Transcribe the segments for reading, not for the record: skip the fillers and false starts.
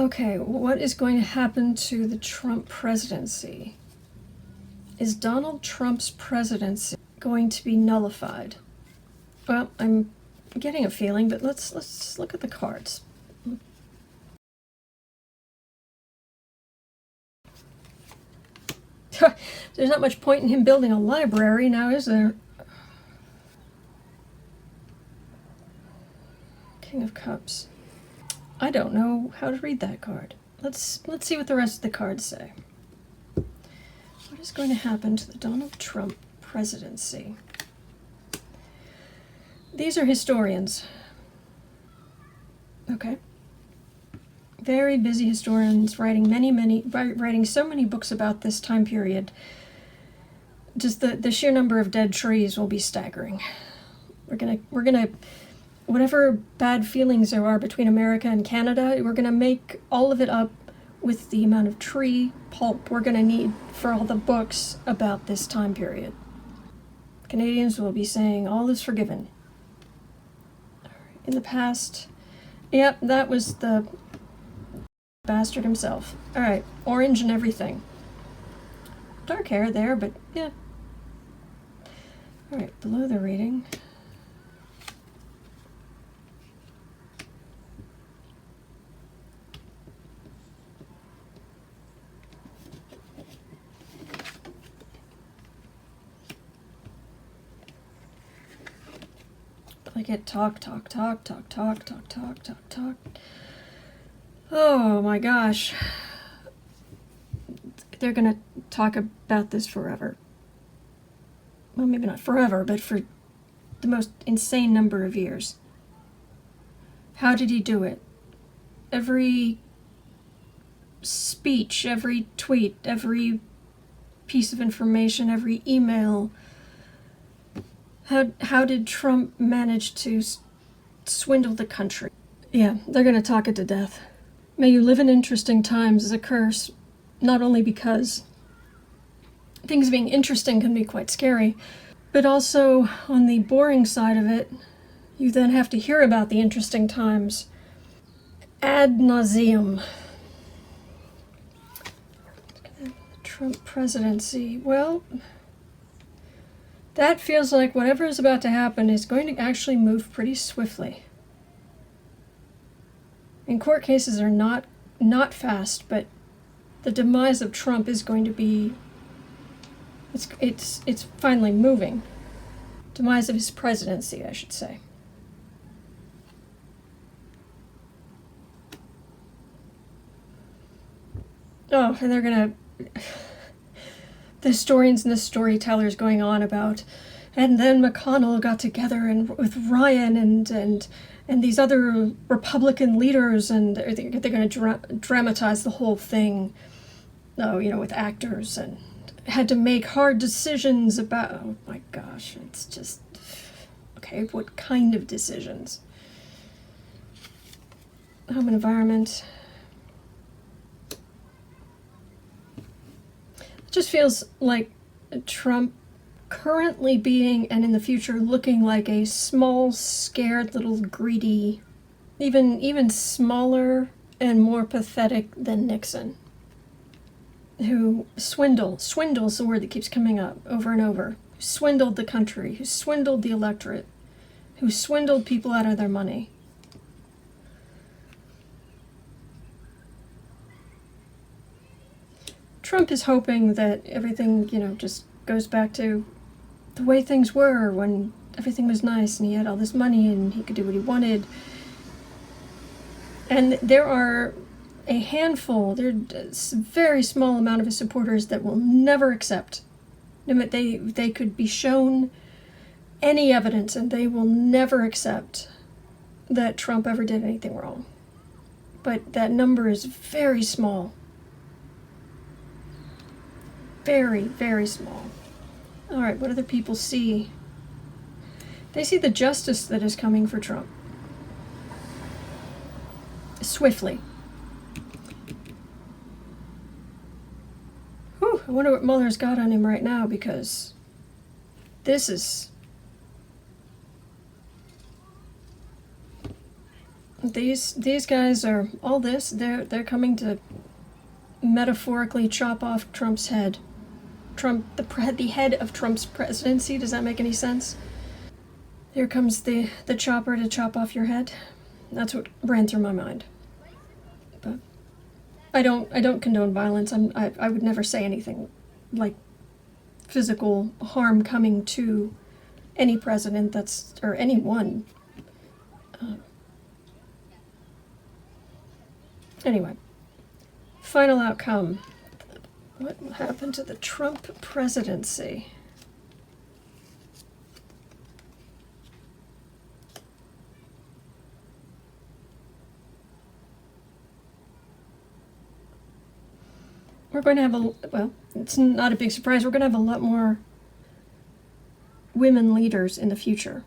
Okay, what is going to happen to the Trump presidency? Is Donald Trump's presidency going to be nullified? Well, I'm getting a feeling, but let's look at the cards. There's not much point in him building a library now, is there? King of Cups. I don't know how to read that card. Let's see what the rest of the cards say. What is going to happen to the Donald Trump presidency? These are historians. Okay. Very busy historians writing writing so many books about this time period. Just the sheer number of dead trees will be staggering. We're gonna whatever bad feelings there are between America and Canada, we're gonna make all of it up with the amount of tree pulp we're gonna need for all the books about this time period. Canadians will be saying all is forgiven. In the past, yep, that was the bastard himself. Alright, orange and everything. Dark hair there, but yeah. Alright, below the reading. Like it talk. Oh my gosh. They're gonna talk about this forever. Well, maybe not forever, but for the most insane number of years. How did he do it? Every speech, every tweet, every piece of information, every email. How did Trump manage to swindle the country? Yeah, they're gonna talk it to death. May you live in interesting times is a curse, not only because things being interesting can be quite scary, but also on the boring side of it, you then have to hear about the interesting times ad nauseum. The Trump presidency, well, that feels like whatever is about to happen is going to actually move pretty swiftly. And court cases are not fast, but the demise of Trump is going to be, it's finally moving. Demise of his presidency, I should say. Oh, and they're gonna, the historians and the storytellers going on about, and then McConnell got together and with Ryan and these other Republican leaders, and they're going to dramatize the whole thing, with actors, and had to make hard decisions about, oh my gosh, it's just, okay, what kind of decisions? Home and environment. It just feels like Trump currently being, and in the future looking like, a small, scared, little greedy, even smaller and more pathetic than Nixon, who swindles the word that keeps coming up over and over, who swindled the country, who swindled the electorate, who swindled people out of their money. Trump is hoping that everything, just goes back to the way things were when everything was nice and he had all this money and he could do what he wanted. And there are a handful, there's a very small amount of his supporters that will never accept. They could be shown any evidence and they will never accept that Trump ever did anything wrong. But that number is very small. Very, very small. All right, what do the people see? They see the justice that is coming for Trump. Swiftly. Whew, I wonder what Mueller's got on him right now, because this is... These guys are all this. They're coming to metaphorically chop off Trump's head. The head of Trump's presidency. Does that make any sense? Here comes the chopper to chop off your head. That's what ran through my mind. But I don't condone violence. I would never say anything like physical harm coming to any president or anyone. Anyway, final outcome. What happened to the Trump presidency? We're going to have well, it's not a big surprise, we're going to have a lot more women leaders in the future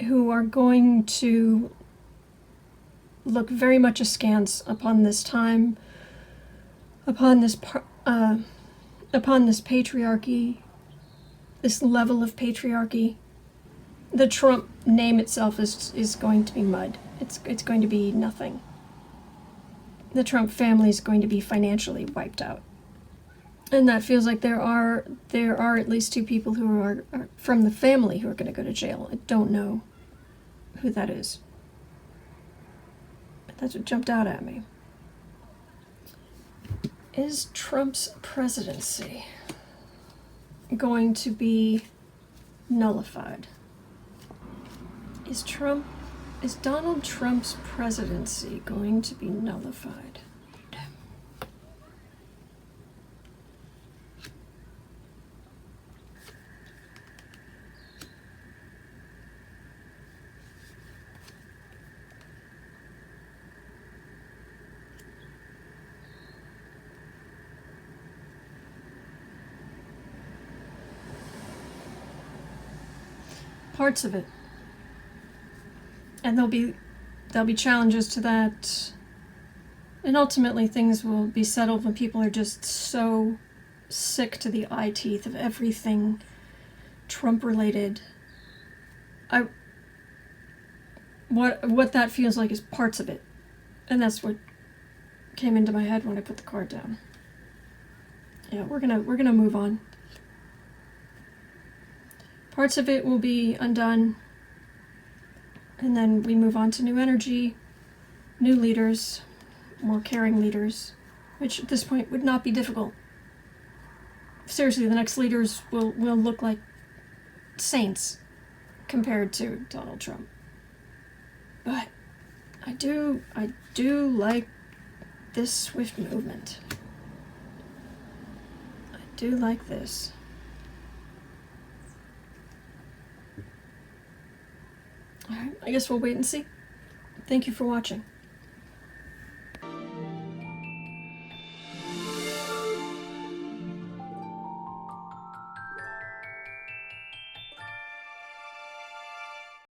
who are going to look very much askance upon this time, upon this patriarchy, this level of patriarchy. The Trump name itself is going to be mud. It's going to be nothing. The Trump family is going to be financially wiped out. And that feels like there are at least two people who are from the family who are going to go to jail. I don't know who that is. But that's what jumped out at me. Is Trump's presidency going to be nullified? Is Donald Trump's presidency going to be nullified? Parts of it. And there'll be challenges to that. And ultimately things will be settled when people are just so sick to the eye teeth of everything Trump related. What that feels like is parts of it. And that's what came into my head when I put the card down. Yeah, we're gonna move on. Parts of it will be undone. And then we move on to new energy, new leaders, more caring leaders, which at this point would not be difficult. Seriously, the next leaders will look like saints compared to Donald Trump. But I do like this swift movement. I do like this. Alright, I guess we'll wait and see. Thank you for watching.